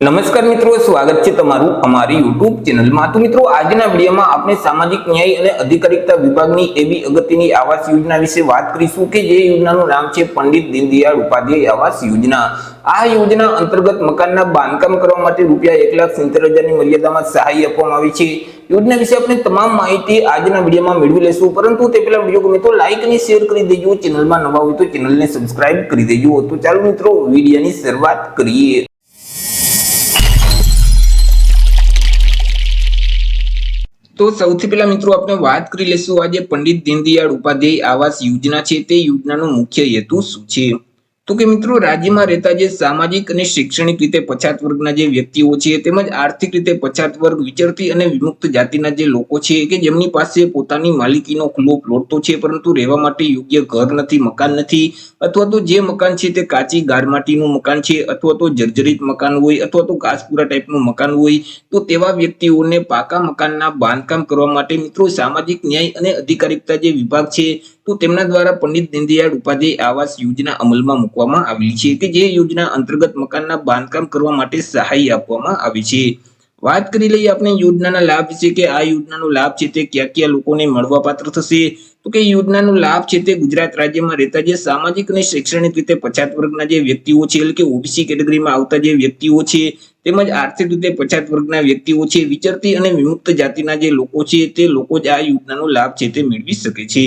નમસ્કાર મિત્રો, સ્વાગત છે તમારું અમારી YouTube ચેનલમાં। તો મિત્રો, આજના વિડીયોમાં આપણે સામાજિક ન્યાય અને અધિકારિતા વિભાગની એવી અગત્યની આવાસ યોજના વિશે વાત કરીશું કે જે યોજનાનું નામ છે પંડિત દીનદયાળ ઉપાધ્યાય આવાસ યોજના। આ યોજના અંતર્ગત મકાનના બાંધકામ કરવા માટે ₹1,70,000ની મર્યાદામાં સહાય આપવામાં આવી છે। યોજના વિશે આપણે તમામ માહિતી આજના વિડીયોમાં મેળવી લેશું, પરંતુ તે પહેલા વિડીયો ગમે તો લાઈક અને શેર કરી દેજો। ચેનલમાં નવા હોય તો ચેનલને સબસ્ક્રાઇબ કરી દેજો। તો ચાલો મિત્રો, વિડીયોની શરૂઆત કરીએ। તો સૌથી પહેલા મિત્રો આપણે વાત કરી લેશું આજે પંડિત દીનદયાળ ઉપાધ્યાય આવાસ યોજના છે તે યોજનાનો મુખ્ય હેતુ શું છે। તો કે મિત્રો, રાજ્યમાં રહેતા જે સામાજિક અને શૈક્ષણિક રીતે પછાત વર્ગના જે વ્યક્તિઓ છે તેમજ આર્થિક રીતે પછાત વર્ગ, વિચરતી અને વિમુક્ત જાતિના જે લોકો છે કે જેમની પાસે પોતાની માલિકીનો ખુલ્લો પ્લોટ તો છે પરંતુ રહેવા માટે યોગ્ય ઘર નથી, મકાન નથી, અથવા તો જે મકાન છે તે કાચી ગારમાટીનું મકાન છે, અથવા તો જર્જરિત મકાન હોય, અથવા તો ઘાસપુરા ટાઈપનું મકાન હોય, તો તેવા વ્યક્તિઓને પાકા મકાનના બાંધકામ કરવા માટે મિત્રો સામાજિક ન્યાય અને અધિકારિતા જે વિભાગ છે તો તેમના દ્વારા પંડિત દીનદયાળ ઉપાધ્યાય આવાસ યોજના અમલમાં મૂકવામાં આવેલી છે કે જે યોજના અંતર્ગત મકાનના બાંધકામ કરવા માટે સહાય આપવામાં આવે છે। વાત કરી લઈએ આપણે યોજનાના લાભ વિશે કે આ યોજનાનો લાભ છે તે કયા કયા લોકોને મળવાપાત્ર થશે। તો કે યોજનાનો લાભ છે તે ગુજરાત રાજ્યમાં રહેતા જે સામાજિક અને શૈક્ષણિક રીતે પછાત વર્ગના જે વ્યક્તિઓ છે એટલે કે ઓબીસી કેટેગરીમાં આવતા જે વ્યક્તિઓ છે તેમજ આર્થિક રીતે પછાત વર્ગના વ્યક્તિઓ છે, વિચરતી અને વિમુક્ત જાતિના જે લોકો છે તે લોકો જ આ યોજનાનો લાભ છે તે મેળવી શકે છે।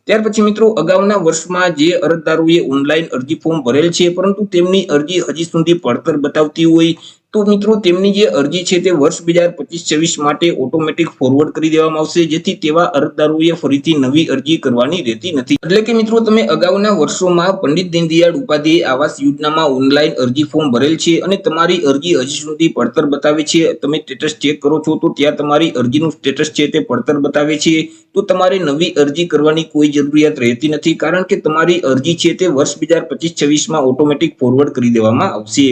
ત્યાર પછી મિત્રો, અગાઉના વર્ષમાં જે અરજદારોએ ઓનલાઈન અરજી ફોર્મ ભરેલ છે પરંતુ તેમની અરજી હજી સુધી પડતર બતાવતી હોય તો મિત્રો તેમની જે અરજી છે તે વર્ષ 2025-26 માટે ઓટોમેટિક ફોરવર્ડ કરી દેવામાં આવશે, જેથી તેવા અરજદારોએ ફરીથી નવી અરજી કરવાની રહેતી નથી। એટલે કે મિત્રો, તમે અગાઉના વર્ષોમાં પંડિત દીનદયાળ ઉપાધ્યાય આવાસ યોજનામાં ઓનલાઈન અરજી ફોર્મ ભરેલ છે અને તમારી અરજી હજી સુધી પડતર બતાવે છે, તમે સ્ટેટસ ચેક કરો છો તો ત્યાં તમારી અરજીનું સ્ટેટસ છે તે પડતર બતાવે છે, તો તમારે નવી અરજી કરવાની કોઈ જરૂરિયાત રહેતી નથી, કારણ કે તમારી અરજી છે તે વર્ષ 2025-26માં ઓટોમેટિક ફોરવર્ડ કરી દેવામાં આવશે।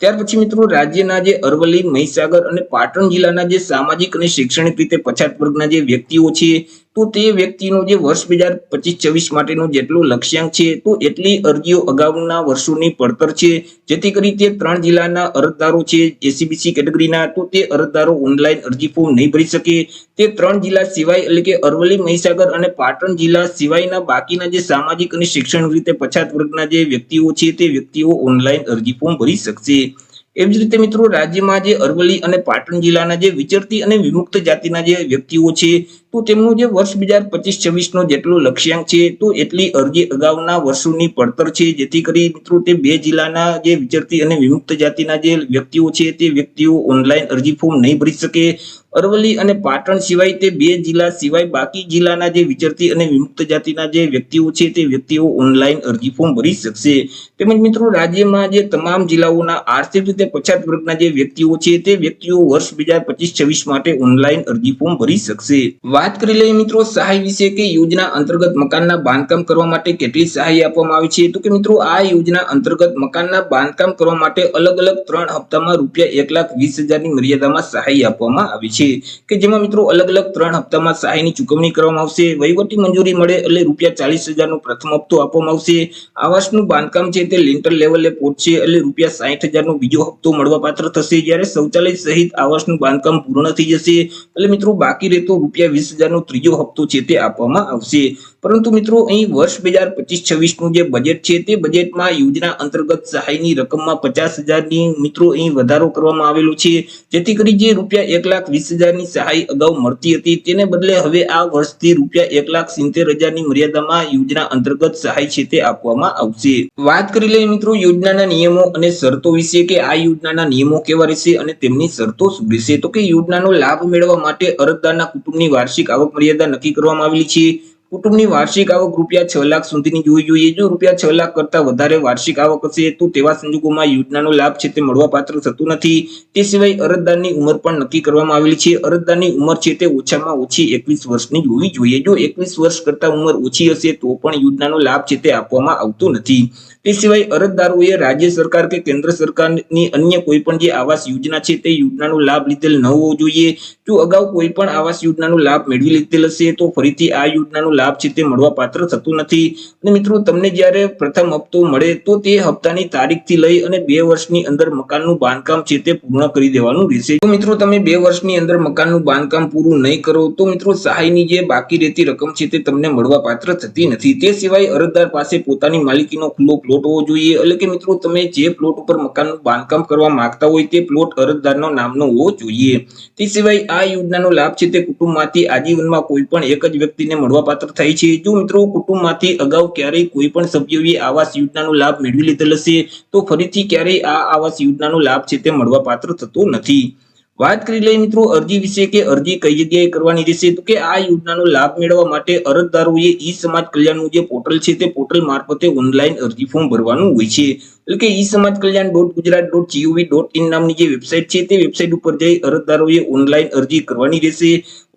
ત્યાર પછી મિત્રો, રાજ્યના જે અરવલ્લી, મહીસાગર અને પાટણ જિલ્લાના જે સામાજિક અને શૈક્ષણિક રીતે પછાત વર્ગના જે વ્યક્તિઓ છે તો તે વ્યક્તિનો જે વર્ષ 2025-26 માટેનો જેટલો લક્ષ્યાંક છે તો એટલી અરજીઓ અગાઉના વર્ષોની પડતર છે, જેથી કરી તે 3 જિલ્લાના અરજદારો છે એસીબીસી કેટેગરીના તો તે અરજદારો ઓનલાઈન અરજી ફોર્મ નહીં ભરી શકે। તે 3 જિલ્લા સિવાય એટલે કે અરવલ્લી, મહીસાગર અને પાટણ જિલ્લા સિવાયના બાકીના જે સામાજિક અને શૈક્ષણિક રીતે પછાત વર્ગના જે વ્યક્તિઓ છે તે વ્યક્તિઓ ઓનલાઈન અરજી ફોર્મ ભરી શકશે। એવી જ રીતે મિત્રો, રાજ્યમાં જે અરવલ્લી અને પાટણ જિલ્લાના જે વિચરતી અને વિમુક્ત જાતિના જે વ્યક્તિઓ છે તો તેમનું જે વર્ષ 2025-26નો જેટલો લક્ષ્યાંક છે તો એટલી અરજી અગાઉના વર્ષોની પડતર છે, જેથી કરી મિત્રો તે 2 જિલ્લાના જે વિચરતી અને વિમુક્ત જાતિના જે વ્યક્તિઓ છે તે વ્યક્તિઓ ઓનલાઈન અરજી ફોર્મ નહીં ભરી શકે। અરવલ્લી અને પાટણ સિવાય તે 2 જિલ્લા સિવાય બાકી જિલ્લાના જે વિચરતી અને વિમુક્ત જાતિના જે વ્યક્તિઓ છે તે વ્યક્તિઓ ઓનલાઈન અરજી ફોર્મ ભરી શકશે। તેમજ મિત્રો, રાજ્યમાં જે તમામ જિલ્લાઓના આર્થિક રીતે પછાત વર્ગના જે વ્યક્તિઓ છે તે વ્યક્તિઓ વર્ષ 2025-26 માટે ઓનલાઈન અરજી ફોર્મ ભરી શકશે। વાત કરી લઈએ મિત્રો સહાય વિશે કે યોજના અંતર્ગત મકાનના બાંધકામ કરવા માટે કેટલી સહાય આપવામાં આવે છે। તો કે મિત્રો, આ યોજના અંતર્ગત મકાનના બાંધકામ કરવા માટે અલગ અલગ 3 હપ્તામાં ₹1,20,000ની મર્યાદામાં સહાય આપવામાં આવે છે કે જેમાં મિત્રો અલગ અલગ 3 હપ્તામાં સહાયની ચૂકવણી કરવામાં આવશે। વહીવટી મંજૂરી મળે એટલે ₹40,000નો પ્રથમ હપ્તો આપવામાં આવશે। આવાસનું બાંધકામ છે તે લિંટર લેવલે પહોંચશે એટલે ₹60,000નો બીજો હપ્તો મળવાપાત્ર થશે। જ્યારે શૌચાલય સહિત આવાસનું બાંધકામ પૂર્ણ થઈ જશે એટલે મિત્રો બાકી રહેતો ₹20,000નો ત્રીજો હપ્તો છે તે આપવામાં આવશે। પરંતુ મિત્રો, અહીં વર્ષ 2025-26નું જે બજેટ છે તે બજેટમાં યોજના અંતર્ગત સહાયની રકમમાં 50,000ની મિત્રો અહીં વધારો કરવામાં આવેલો છે, જેથી કરી જે ₹1,20,000ની સહાય અગાઉ મળતી હતી તેને બદલે હવે આ વર્ષથી ₹1,70,000ની મર્યાદામાં યોજના અંતર્ગત સહાય છે તે આપવામાં આવશે। વાત કરી લઈએ મિત્રો યોજનાના નિયમો અને શરતો વિશે કે આ યોજનાના નિયમો કેવા રહેશે અને તેમની શરતો શું રહેશે। તો કે યોજનાનો લાભ મેળવવા માટે અરજદારના કુટુંબની વાર્ષિક આવક મર્યાદા નક્કી કરવામાં આવેલી છે। કુટુંબની વાર્ષિક આવક ₹6 લાખ સુધીની જોવી જોઈએ। જો ₹6 લાખ કરતા વધારે વાર્ષિક આવક હશે તો તેવા સંજોગોમાં યોજનાનો લાભ છે તે મળવાપાત્ર થતું નથી। તે સિવાય અરજદારની ઉંમર પણ નક્કી કરવામાં આવેલી છે। અરજદારની ઉંમર છે તે ઓછામાં ઓછી 21 વર્ષની હોવી જોઈએ। જો 21 વર્ષ કરતા ઉંમર ઓછી હશે તો પણ યોજનાનો લાભ છે તે આપવામાં આવતો નથી। તે સિવાય અરજદારોએ રાજ્ય સરકાર કે કેન્દ્ર સરકારની અન્ય કોઈ પણ જે આવાસ યોજના છે તે યોજનાનો લાભ લીધેલ ન હોવો જોઈએ। જો અગાઉ કોઈ પણ આવાસ યોજનાનો લાભ મેળવી લીધેલ હશે તો ફરીથી આ યોજનાનો લાભ છે તે મળવા પાત્ર થતું નથી અને મિત્રો તમને જ્યારે પ્રથમ હપ્તો મળે તો તે હપ્તાની તારીખથી લઈ અને 2 વર્ષની અંદર મકાનનું બાંધકામ છે તે પૂર્ણ કરી દેવાનું રહેશે. તો મિત્રો તમે 2 વર્ષની અંદર મકાનનું બાંધકામ પૂરું નહીં કરો તો મિત્રો સહાયની જે બાકી રહેતી રકમ છે તે તમને મળવા પાત્ર થતી નથી. તે સિવાય અરજદાર પાસે પોતાની માલિકીનો ખુલ્લો પ્લોટ હોવો જોઈએ, એટલે કે મિત્રો તમે જે પ્લોટ ઉપર મકાનનું બાંધકામ કરવા માંગતા હોય તે પ્લોટ અરજદારનો નામનો હોવો જોઈએ. તે સિવાય આ યોજનાનો લાભ છે તે કુટુંબમાંથી આજીવનમાં કોઈ પણ એક જ વ્યક્તિને મળવા પાત્ર થાય છે. જો મિત્રો કુટુંબમાંથી અગાઉ ક્યારેય કોઈ પણ સભ્યોએ આવાસ યોજનાનો લાભ મેળવી લીધેલ હશે તો ફરીથી ક્યારેય આ આવાસ યોજનાનો લાભ છે તે મળવા પાત્ર થતો નથી. વાત કરી લઈએ મિત્રો અરજી વિશે કે અરજી કઈ જગ્યાએ કરવાની રહેશે, તો કે આ યોજનાનો લાભ મેળવવા માટે અરજદારોએ ઈ સમાજ કલ્યાણનું જે પોર્ટલ છે તે પોર્ટલ મારફતે ઓનલાઈન અરજી ફોર્મ ભરવાનું હોય છે. એટલે કે ઈ સમાજ કલ્યાણ.gujarat.gov.in નામની જે વેબસાઇટ છે તે વેબસાઇટ ઉપર જઈ અરજદારોએ ઓનલાઈન અરજી કરવાની રહેશે.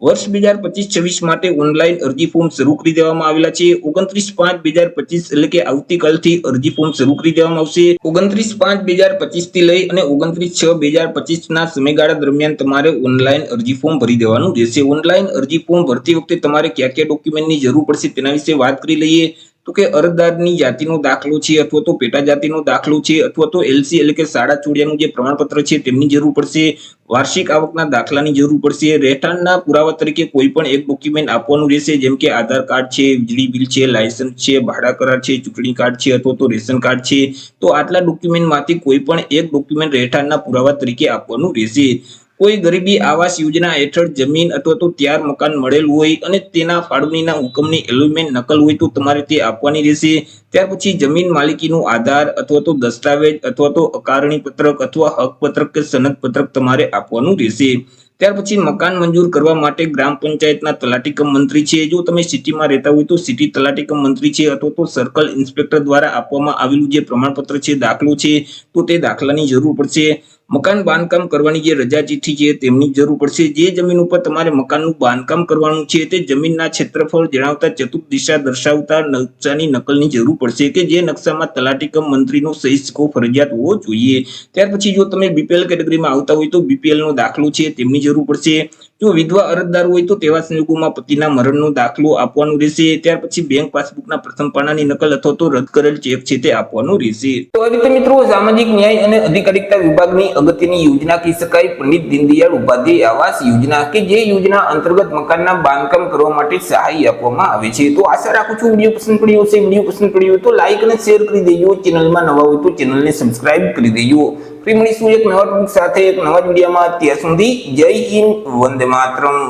વર્ષ 2025-26 માટે ઓનલાઈન અરજી ફોર્મ શરૂ કરી દેવામાં આવેલા છે. 29/5/2025 એટલે કે આવતીકાલથી અરજી ફોર્મ શરૂ કરી દેવામાં આવશે. 29/5/2025 થી લઈ અને 29/6/2025 ના સમયગાળા દરમિયાન તમારે ઓનલાઈન અરજી ફોર્મ ભરી દેવાનું રહેશે. ઓનલાઈન અરજી ફોર્મ ભરતી વખતે તમારે કયા કયા ડોક્યુમેન્ટની જરૂર પડશે તેના વિશે વાત કરી લઈએ. તો કે અરજદારની જાતિનો દાખલો છે અથવા તો પેટા જાતિનો દાખલો છે અથવા તો LC એટલે કે શાળા છોડ્યાનું જે પ્રમાણપત્ર છે તેમની જરૂર પડશે. વાર્ષિક આવકના દાખલાની જરૂર પડશે. રહેઠાણના પુરાવા તરીકે કોઈ પણ એક ડોક્યુમેન્ટ આપવાનું રહેશે, જેમ કે આધાર કાર્ડ છે, વીજળી બિલ છે, લાયસન્સ છે, ભાડા કરાર છે, ચૂંટણી કાર્ડ છે અથવા તો રેશન કાર્ડ છે. તો આટલા ડોક્યુમેન્ટમાંથી કોઈ પણ એક ડોક્યુમેન્ટ રહેઠાણના પુરાવા તરીકે આપવાનું રહેશે. કોઈ ગરીબી આવાસ યોજના હેઠળ જમીન અથવા તો તૈયાર મકાન મળેલ હોય અને તેના ફાળવણીના હુકમની એલોઇમેન્ટ નકલ હોય તો તમારે તે આપવાની રહેશે. ત્યાર પછી જમીન માલિકીનું આધાર અથવા તો દસ્તાવેજ અથવા તો અકારણી પત્રક અથવા હક પત્રક કે સનદ પત્રક તમારે આપવાનું રહેશે. ત્યાર પછી મકાન મંજૂર કરવા માટે ગ્રામ પંચાયતના તલાટી કમ મંત્રી છે, જો તમે સિટીમાં રહેતા હોય તો સિટી તલાટી કમ મંત્રી છે અથવા તો સર્કલ ઇન્સ્પેક્ટર દ્વારા આપવામાં આવેલું જે પ્રમાણપત્ર છે, દાખલો છે, તો તે દાખલાની જરૂર પડશે. મકાન બાંધકામ કરવાની જે રજા ચિઠ્ઠી છે તેમની જરૂર પડશે. જે જમીન ઉપર તમારે મકાનનું બાંધકામ કરવાનું છે તે જમીનના ક્ષેત્રફળ જણાવતા ચતુર્દિશા દર્શાવતા નકશાની નકલની જરૂર પડશે કે જે નકશામાં તલાટી કમ મંત્રીનો સહી સિક્કો ફરજિયાત હોવો જોઈએ. ત્યાર પછી જો તમે BPL કેટેગરીમાં આવતા હોય તો BPL નો દાખલો છે તેમની જરૂર પડશે. જો વિધવા અરજદાર હોય તો તેવા સંજોગોમાં પતિના મરણનો દાખલો આપવાનો રહેશે. ત્યાર પછી બેંક પાસબુકના પ્રથમ પાનાની નકલ અથવા તો રદ કરેલ ચેક છે તે આપવાનો રહેશે. તો આ રીતે મિત્રો સામાજિક ન્યાય અને અધિકારિતા વિભાગની અગત્યની યોજના કહી શકાય પંડિત દીનદયાળ ઉપાધ્યાય આવાસ યોજના, કે જે યોજના અંતર્ગત મકાનના બાંધકામ કરવા માટે સહાય આપવામાં આવે છે. તો આશા રાખું છું વિડીયો પસંદ પડ્યો હશે. વિડીયો પસંદ પડ્યો હોય તો લાઈક અને શેર કરી દેજો. ચેનલમાં નવા હોય તો ચેનલને સબસ્ક્રાઇબ કરી દેજો. ફરી મળીશું એક નવા ટોપિક સાથે એક નવા વિડીયોમાં. ત્યાં સુધી જય હિન્દ, વંદે માતરમ.